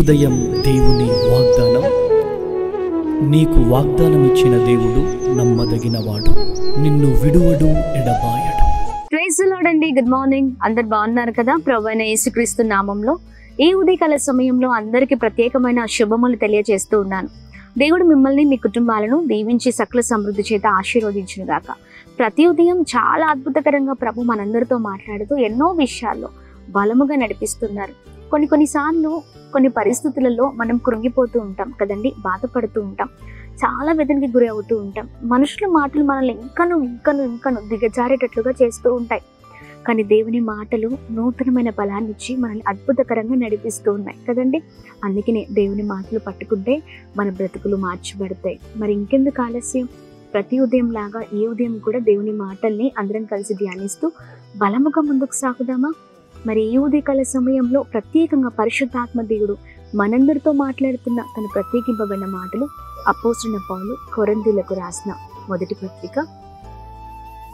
ఉదయం దేవుని వాగ్దానం. నీకు వాగ్దానం ఇచ్చిన దేవుడు నమ్మదగినవాడు, నిన్ను విడువడు, ఎడబాయడు. ప్రైజ్ ది లార్డ్ అండి. Good morning. అందరు బాగున్నారు కదా? ప్రభువైన యేసుక్రీస్తు నామంలో ఈ ఉదయకాల సమయంలో అందరికీ ప్రత్యేకమైన శుభములు తెలియజేస్తూ ఉన్నాను. దేవుడు మిమ్మల్ని మీ కుటుంబాలను దీవించి సకల సమృద్ధి చేత ఆశీర్వదించును గాక. ప్రతి ఉదయం చాలా అద్భుతకరంగా ప్రభు మనందరితో మాట్లాడుతూ ఎన్నో విషయాల్లో బలముగా నడిపిస్తున్నారు. కొన్నిసార్లు కొన్ని పరిస్థితులలో మనం కృంగిపోతూ ఉంటాం కదండి, బాధపడుతూ ఉంటాం, చాలా వేదనకి గురి అవుతూ ఉంటాం. మనుషుల మాటలు మనల్ని ఇంకను దిగజారేటట్లుగా చేస్తూ ఉంటాయి. కానీ దేవుని మాటలు నూతనమైన బలాన్ని ఇచ్చి మనల్ని అద్భుతకరంగా నడిపిస్తూ ఉన్నాయి కదండి. అందుకనే దేవుని మాటలు పట్టుకుంటే మన బ్రతుకులు మార్చబడతాయి. మరి ఇంకెందుకు ఆలస్యం? ప్రతి ఉదయం లాగా ఈ ఉదయం కూడా దేవుని మాటల్ని అందరం కలిసి ధ్యానిస్తూ బలముగా ముందుకు సాగుదామా? మరి ఈ ఉదయకాల సమయంలో ప్రత్యేకంగా పరిశుద్ధాత్మ దేవుడు మనందరితో మాట్లాడుతున్న తన ప్రత్యేకింపబడిన మాటలు అపోస్తలుడైన పౌలు కొరింథీయులకు రాసిన మొదటి పత్రిక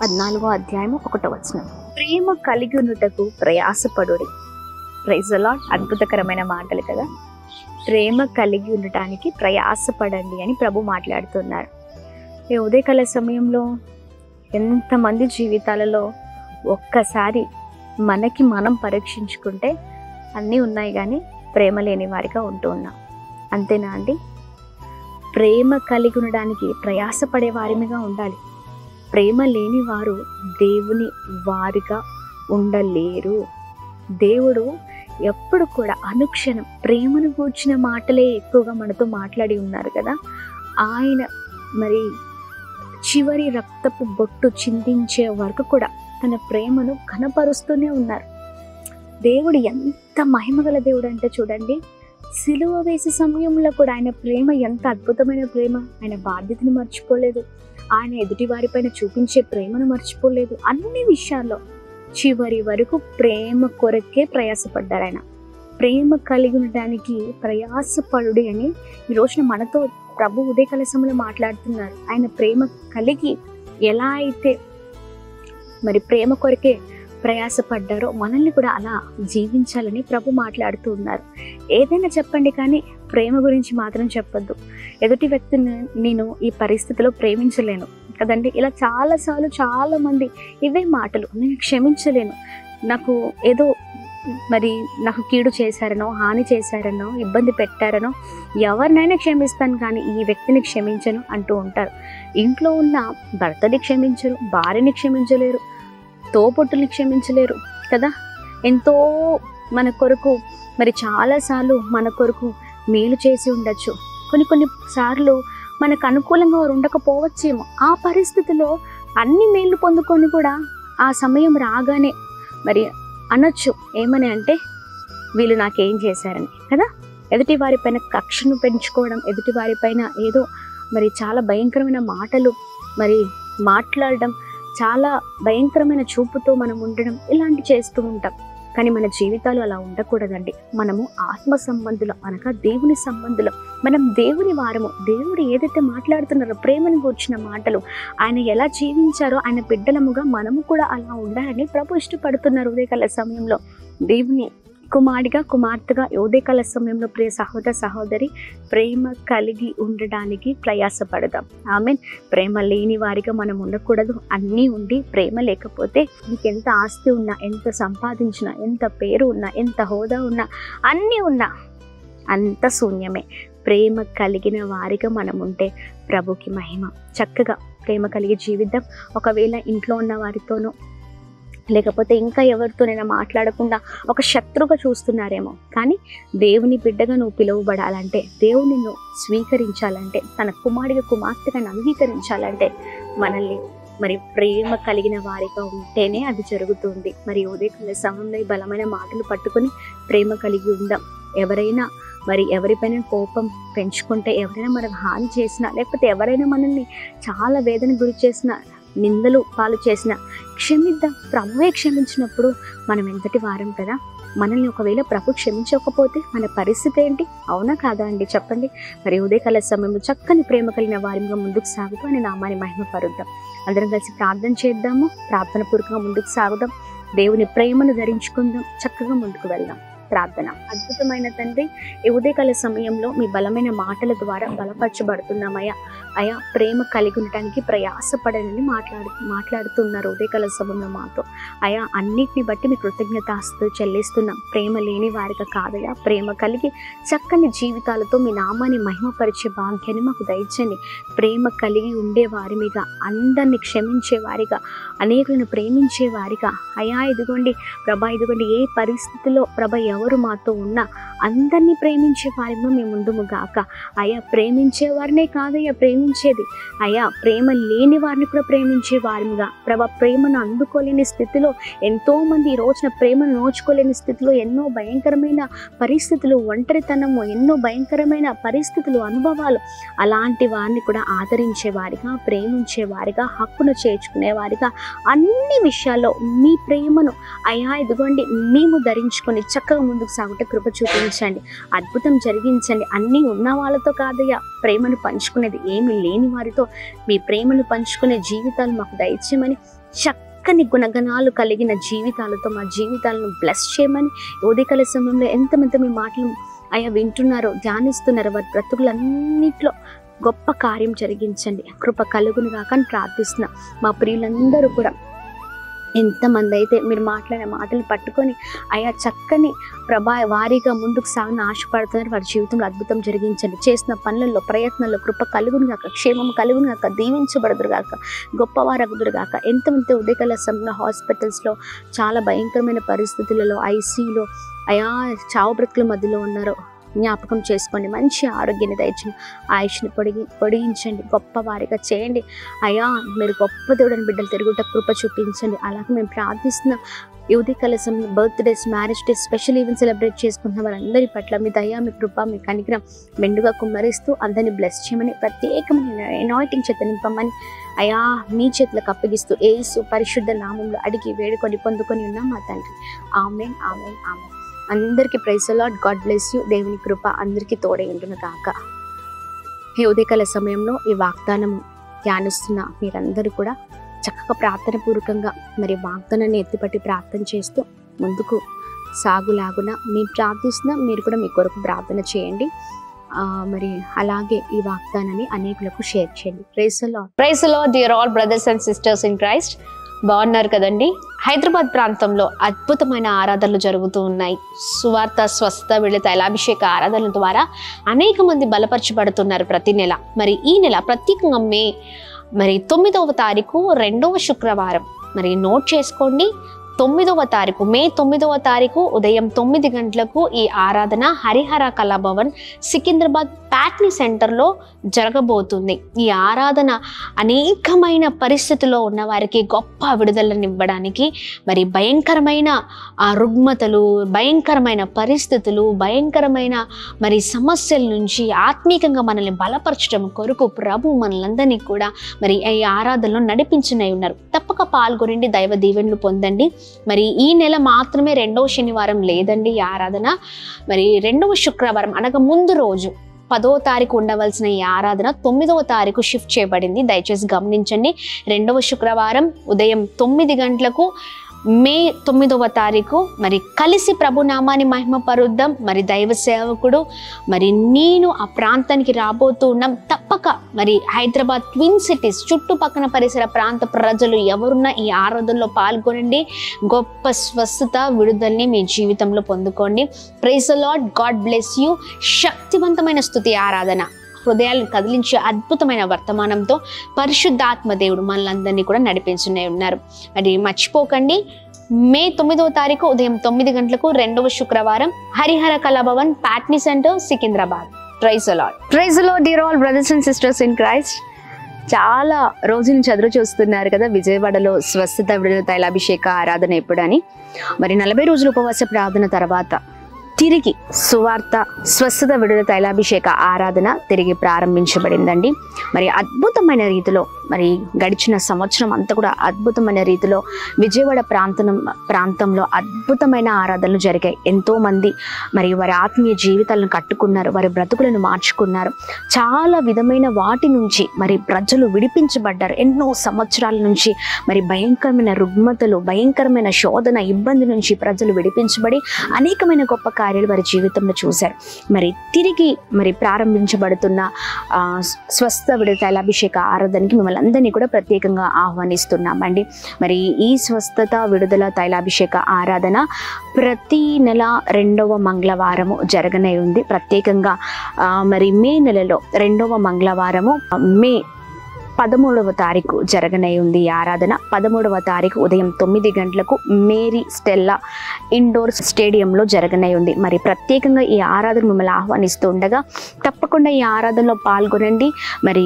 14వ అధ్యాయము 1వ వచనం. ప్రేమ కలిగి ఉన్నటకు ప్రయాసపడుడి. Praise the Lord. అద్భుతకరమైన మాటలు కదా. ప్రేమ కలిగి ఉండటానికి ప్రయాసపడండి అని ప్రభు మాట్లాడుతున్నారు. ఈ ఉదయకాల సమయంలో ఎంతమంది జీవితాలలో ఒక్కసారి మనకి మనం పరీక్షించుకుంటే అన్నీ ఉన్నాయి, కానీ ప్రేమ లేని వారిగా ఉంటూ ఉన్నాం. అంతేనా అండి? ప్రేమ కలిగి ఉండడానికి ప్రయాసపడే వారిగా ఉండాలి. ప్రేమ లేని వారు దేవుని వారిగా ఉండలేరు. దేవుడు ఎప్పుడు కూడా అనుక్షణం ప్రేమను కూర్చిన మాటలే ఎక్కువగా మనతో మాట్లాడి ఉన్నారు కదా. ఆయన మరి చివరి రక్తపు బొట్టు చిందించే వరకు కూడా తన ప్రేమను కనపరుస్తూనే ఉన్నారు. దేవుడు ఎంత మహిమగల దేవుడు అంటే చూడండి, సిలువ వేసే సమయంలో కూడా ఆయన ప్రేమ ఎంత అద్భుతమైన ప్రేమ. ఆయన బాధ్యతను మర్చిపోలేదు, ఆయన ఎదుటి వారిపైన చూపించే ప్రేమను మర్చిపోలేదు. అన్ని విషయాల్లో చివరి వరకు ప్రేమ కొరకే ప్రయాసపడ్డారు. ఆయన ప్రేమ కలిగి ఉండడానికి ప్రయాసపడుడి అని ఈ రోజున మనతో ప్రభు ఉదయకాల సమయంలో మాట్లాడుతున్నారు. ఆయన ప్రేమ కలిగి ఎలా అయితే మరి ప్రేమ కొరకే ప్రయాసపడ్డారో మనల్ని కూడా అలా జీవించాలని ప్రభు మాట్లాడుతూ ఉన్నారు. ఏదైనా చెప్పండి, కానీ ప్రేమ గురించి మాత్రం చెప్పొద్దు. ఎదుటి వ్యక్తిని నేను ఈ పరిస్థితిలో ప్రేమించలేను కదండి, ఇలా చాలాసార్లు చాలామంది ఇవే మాటలు. నేను క్షమించలేను, నాకు ఏదో మరి నాకు కీడు చేశారనో, హాని చేశారనో, ఇబ్బంది పెట్టారనో ఎవరినైనా క్షమిస్తాను, కానీ ఈ వ్యక్తిని క్షమించను అంటూ ఉంటారు. ఇంట్లో ఉన్న భర్తని క్షమించరు, భార్యని క్షమించలేరు, తోబుట్టుని క్షమించలేరు కదా. ఎంతో మన కొరకు మరి చాలాసార్లు మన కొరకు మేలు చేసి ఉండొచ్చు. కొన్ని సార్లు మనకు అనుకూలంగా వారు ఉండకపోవచ్చేమో. ఆ పరిస్థితిలో అన్ని మేలు పొందుకొని కూడా ఆ సమయం రాగానే మరి అనొచ్చు, ఏమని అంటే వీళ్ళు నాకేం చేశారని కదా. ఎదుటి వారిపైన కక్షను పెంచుకోవడం, ఎదుటి వారిపైన ఏదో మరి చాలా భయంకరమైన మాటలు మరి మాట్లాడడం, చాలా భయంకరమైన చూపుతో మనం ఉండడం, ఇలాంటి చేస్తూ ఉంటాం. కానీ మన జీవితాలు అలా ఉండకూడదండి. మనము ఆత్మ సంబంధులు అనగా దేవుని సంబంధులు, మనం దేవుని వారము. దేవుడు ఏదైతే మాట్లాడుతున్నారో ప్రేమను కూర్చిన మాటలు, ఆయన ఎలా జీవించారో ఆయన బిడ్డలముగా మనము కూడా అలా ఉండాలని ప్రభు ఇష్టపడుతున్నారు. ఉదయకాల సమయంలో దేవుని కుమారుడిగా, కుమార్తెగా ఉదయకాల సమయంలో ప్రియ సహోదర సహోదరి ప్రేమ కలిగి ఉండడానికి ప్రయాసపడదాం. ఆమెన్. ప్రేమ లేని వారిగా మనం ఉండకూడదు. అన్నీ ఉండి ప్రేమ లేకపోతే మీకు ఎంత ఆస్తి ఉన్నా, ఎంత సంపాదించినా, ఎంత పేరు ఉన్నా, ఎంత హోదా ఉన్నా, అన్నీ ఉన్నా అంత శూన్యమే. ప్రేమ కలిగిన వారిగా మనం ఉంటే ప్రభుకి మహిమ. చక్కగా ప్రేమ కలిగి జీవిద్దాం. ఒకవేళ ఇంట్లో ఉన్న వారితోనూ లేకపోతే ఇంకా ఎవరితోనైనా మాట్లాడకుండా ఒక శత్రుగా చూస్తున్నారేమో, కానీ దేవుని బిడ్డగా నువ్వు పిలువబడాలంటే, దేవుని నిన్ను స్వీకరించాలంటే, తన కుమారుడిగా కుమార్తెగా అంగీకరించాలంటే మనల్ని మరి ప్రేమ కలిగిన వారిగా ఉంటేనే అది జరుగుతుంది. మరి ఉదయకాల సమయంలో ఈ బలమైన మాటలు పట్టుకొని ప్రేమ కలిగి ఉందాం. ఎవరైనా మరి ఎవరిపైన కోపం పెంచుకుంటే, ఎవరైనా మనకు హాని చేసినా, లేకపోతే ఎవరైనా మనల్ని చాలా వేదన గురి చేసినా, నిందలు పాలు చేసిన క్షమిద్దాం. ప్రభువే క్షమించినప్పుడు మనం ఎంతటి వారం కదా. మనల్ని ఒకవేళ ప్రభు క్షమించకపోతే మన పరిస్థితి ఏంటి? అవునా కాదా అండి? చెప్పండి. మరి ఉదయకాల సమయంలో చక్కని ప్రేమ కలిగిన వారిగా ముందుకు సాగుతూ అని నామాన్ని మహిమపరుద్దాం. అందరం కలిసి ప్రార్థన చేద్దాము. ప్రార్థన పూర్వకంగా ముందుకు సాగుదాం. దేవుని ప్రేమను ధరించుకుందాం. చక్కగా ముందుకు వెళ్దాం. ప్రార్థన. అద్భుతమైన తండ్రి, ఈ ఉదయకాల సమయంలో మీ బలమైన మాటల ద్వారా బలపరచబడుతున్నామయ్యా. అయా, ప్రేమ కలిగి ఉండటానికి ప్రయాసపడని మాట్లాడుతున్నారు ఉదయకాల సమయంలో మాతో. అయా, అన్నిటిని బట్టి మీ కృతజ్ఞతాస్తుతులు చెల్లిస్తున్నాం. ప్రేమ లేని వారిగా కాదయా, ప్రేమ కలిగి చక్కని జీవితాలతో మీ నామాన్ని మహిమపరిచే భాగ్యాన్ని మాకు దయచండి. ప్రేమ కలిగి ఉండే వారి మీద, అందరిని క్షమించే వారిగా, అనేకులను ప్రేమించే వారిగా అయా, ఇదిగోండి ప్రభా, ఇదిగోండి ఏ పరిస్థితిలో ప్రభ ఎవరు మాతో ఉన్నా అందరినీ ప్రేమించే వారిగా మేము ముందుము గాక. అయా, ప్రేమించే వారినే కాదయ్యా ప్రేమించేది, అయా ప్రేమ లేని వారిని కూడా ప్రేమించే వారిగా ప్రభ. ప్రేమను అందుకోలేని స్థితిలో ఎంతోమంది ఈ రోజున ప్రేమను నోచుకోలేని స్థితిలో ఎన్నో భయంకరమైన పరిస్థితులు, ఒంటరితనము, ఎన్నో భయంకరమైన పరిస్థితులు, అనుభవాలు, అలాంటి వారిని కూడా ఆదరించే వారిగా, ప్రేమించే వారిగా, హక్కును చేర్చుకునే వారిగా, అన్ని విషయాల్లో మీ ప్రేమను అయా ఇదిగోండి మేము ధరించుకొని చక్కగా ముందుకు సాగుట కృప చూపించండి. అద్భుతం జరిగించండి. అన్నీ ఉన్న వాళ్ళతో కాదయ్యా ప్రేమను పంచుకునేది, ఏమి లేని వారితో మీ ప్రేమను పంచుకునే జీవితాలు మాకు దయచేయమని, చక్కని గుణగణాలు కలిగిన జీవితాలతో మా జీవితాలను బ్లెస్ చేయమని, ఉదయకాల సమయంలో ఎంతమంది మీ మాటలు అయా వింటున్నారో, ధ్యానిస్తున్నారో, వారి బ్రతుకులన్నిట్లో గొప్ప కార్యం జరిగించండి. కృప కలుగును కాక అని ప్రార్థిస్తున్నా. మా ప్రియులందరూ కూడా ఎంతమంది అయితే మీరు మాట్లాడే మాటలు పట్టుకొని అయా చక్కని వారిగా ముందుకు సాగిన ఆశపడుతున్నారు, వారి జీవితంలో అద్భుతం జరిగించండి. చేసిన పనులలో, ప్రయత్నాల్లో కృప కలుగును గాక, క్షేమం కలుగును గాక, దీవించబడదురు గాక, గొప్పవారగుదురు గాక. ఎంతమంది ఉదయకాల సమయంలో హాస్పిటల్స్లో చాలా భయంకరమైన పరిస్థితులలో, ఐసీయూలో అయా చావు బ్రతుకుల మధ్యలో ఉన్నారో జ్ఞాపకం చేసుకోండి. మంచి ఆరోగ్యాన్ని దయచండి, ఆయుష్ని పొడిగించండి, గొప్పవారిగా చేయండి. అయా, మీరు గొప్ప దేవుడని బిడ్డలు తిరుగుట కృప చూపించండి. అలాగే మేము ప్రార్థిస్తున్నాం. ఈ ఉదయకాల సమయంలో birthdays, marriage days, special event celebrate చేసుకుంటున్న వారందరి పట్ల మీ దయ, మీ కృప, మీ కనికరం మెండుగా కుమ్మరిస్తూ అందరినీ బ్లెస్ చేయమని, ప్రత్యేకమైన అనాయింటింగ్ చేత నింపమని అయా మీ చేతులకు అప్పగిస్తూ యేసు పరిశుద్ధ నామంలో అడిగి వేడుకొని పొందుకొని ఉన్నాం మా తండ్రి. ఆమేన్, ఆమేన్, ఆమేన్. అందరికీ praise the Lord. God bless you. దేవుని కృప అందరికీ తోడై ఉండును గాక. ఈ ఉదయకాల సమయంలో ఈ వాగ్దానము ధ్యానిస్తున్న మీరందరూ కూడా చక్కగా ప్రార్థన పూర్వకంగా మరి వాగ్దానాన్ని ఎత్తిపట్టి ప్రార్థన చేస్తూ ముందుకు సాగులాగున మేము ప్రార్థిస్తున్నా. మీరు కూడా మీ కొరకు ప్రార్థన చేయండి. మరి అలాగే ఈ వాగ్దానాన్ని అనేకులకు షేర్ చేయండి. Praise the Lord. Praise the Lord dear all brothers and sisters in Christ. బాగున్నారు కదండి? హైదరాబాద్ ప్రాంతంలో అద్భుతమైన ఆరాధనలు జరుగుతూ ఉన్నాయి. సువార్త, స్వస్థ, విడుదల, తైలాభిషేక ఆరాధనల ద్వారా అనేక మంది బలపరచబడుతున్నారు ప్రతి నెల. మరి ఈ నెల ప్రత్యేకంగా మే 9వ తారీఖు 2వ శుక్రవారం మరి నోట్ చేసుకోండి. 9వ తారీఖు మే 9వ తారీఖు ఉదయం 9 గంటలకు ఈ ఆరాధన హరిహర కళాభవన్ సికింద్రాబాద్ ప్యాట్నీ సెంటర్లో జరగబోతుంది. ఈ ఆరాధన అనేకమైన పరిస్థితుల్లో ఉన్న వారికి గొప్ప విడుదలను ఇవ్వడానికి, మరి భయంకరమైన రుగ్మతలు, భయంకరమైన పరిస్థితులు, భయంకరమైన మరి సమస్యల నుంచి ఆత్మీకంగా మనల్ని బలపరచడం కొరకు ప్రభు మనలందరినీ కూడా మరి ఈ ఆరాధనలో నడిపించనే ఉన్నారు. తప్పక పాల్గొనండి, దైవ దీవెనలు పొందండి. మరి ఈ నెల మాత్రమే 2వ శనివారం లేదండి ఈ ఆరాధన. మరి 2వ శుక్రవారం అనగా ముందు రోజు 10వ తారీఖు ఉండవలసిన ఈ ఆరాధన 9వ తారీఖు షిఫ్ట్ చేయబడింది. దయచేసి గమనించండి. 2వ శుక్రవారం ఉదయం 9 గంటలకు మే 9వ తారీఖు మరి కలిసి ప్రభునామాన్ని మహిమపరుద్దాం. మరి దైవ సేవకుడు మరి నేను ఆ ప్రాంతానికి రాబోతూ ఉన్నాం. తప్పక మరి హైదరాబాద్ ట్విన్ సిటీస్ చుట్టుపక్కల పరిసర ప్రాంత ప్రజలు ఎవరున్నా ఈ ఆరాధనలో పాల్గొనండి. గొప్ప స్వస్థత, విడుదలని మీ జీవితంలో పొందుకోండి. Praise the Lord. God bless you. శక్తివంతమైన స్తుతి ఆరాధన, హృదయాలను కదిలించే అద్భుతమైన వర్తమానంతో పరిశుద్ధాత్మ దేవుడు మనలందరినీ కూడా నడిపించునే ఉన్నారు. అది మర్చిపోకండి. మే 9వ తారీఖు ఉదయం 9 గంటలకు 2వ శుక్రవారం Harihara Kalabhavan Patny centre Secunderabad. Praise the Lord. Praise the Lord dear all brothers and sisters in Christ. చాలా రోజుల నుంచి ఎదురు చూస్తున్నారు కదా విజయవాడలో స్వస్థత, విడుదల, తైలాభిషేక ఆరాధన ఎప్పుడని. మరి 40 రోజుల ఉపవాస ప్రార్థన తర్వాత తిరిగి సువార్త, స్వస్థత, విడుదల, తైలాభిషేక ఆరాధన తిరిగి ప్రారంభించబడిందండి. మరి అద్భుతమైన రీతిలో మరి గడిచిన సంవత్సరం అంతా కూడా అద్భుతమైన రీతిలో విజయవాడ ప్రాంతంలో అద్భుతమైన ఆరాధనలు జరిగాయి. ఎంతోమంది మరి వారి ఆత్మీయ జీవితాలను కట్టుకున్నారు, వారి బ్రతుకులను మార్చుకున్నారు. చాలా విధమైన వాటి నుంచి మరి ప్రజలు విడిపించబడ్డారు. ఎన్నో సంవత్సరాల నుంచి మరి భయంకరమైన రుగ్మతలు, భయంకరమైన శోధన, ఇబ్బంది నుంచి ప్రజలు విడిపించబడి అనేకమైన గొప్ప కార్యాలు వారి జీవితంలో చూశారు. మరి తిరిగి మరి ప్రారంభించబడుతున్న స్వస్థ విడుదల తైలాభిషేక ఆరాధనకి మిమ్మల్ని అందరినీ కూడా ప్రత్యేకంగా ఆహ్వానిస్తున్నామండి. మరి ఈ స్వస్థత విడుదల తైలాభిషేక ఆరాధన ప్రతి నెల 2వ మంగళవారము జరగనే ఉంది. ప్రత్యేకంగా మరి మే నెలలో 2వ మంగళవారము మే 13వ తారీఖు జరగనే ఉంది ఈ ఆరాధన. 13వ తారీఖు ఉదయం 9 గంటలకు మేరీ స్టెల్లా ఇండోర్ స్టేడియంలో జరగనే ఉంది. మరి ప్రత్యేకంగా ఈ ఆరాధన మిమ్మల్ని ఆహ్వానిస్తూ ఉండగా తప్పకుండా ఈ ఆరాధనలో పాల్గొనండి. మరి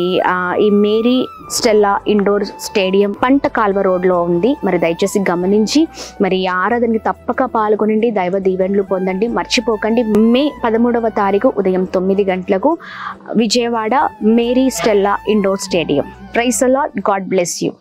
ఈ మేరీ స్టెల్లా ఇండోర్ స్టేడియం పంట కాల్వ రోడ్లో ఉంది. మరి దయచేసి గమనించి మరి ఈ ఆరాధనకి తప్పక పాల్గొనండి, దైవ దీవెనలు పొందండి. మర్చిపోకండి, మే 13వ తారీఖు ఉదయం 9 గంటలకు Vijayawada Mary Stella indoor stadium. Praise the Lord. God bless you.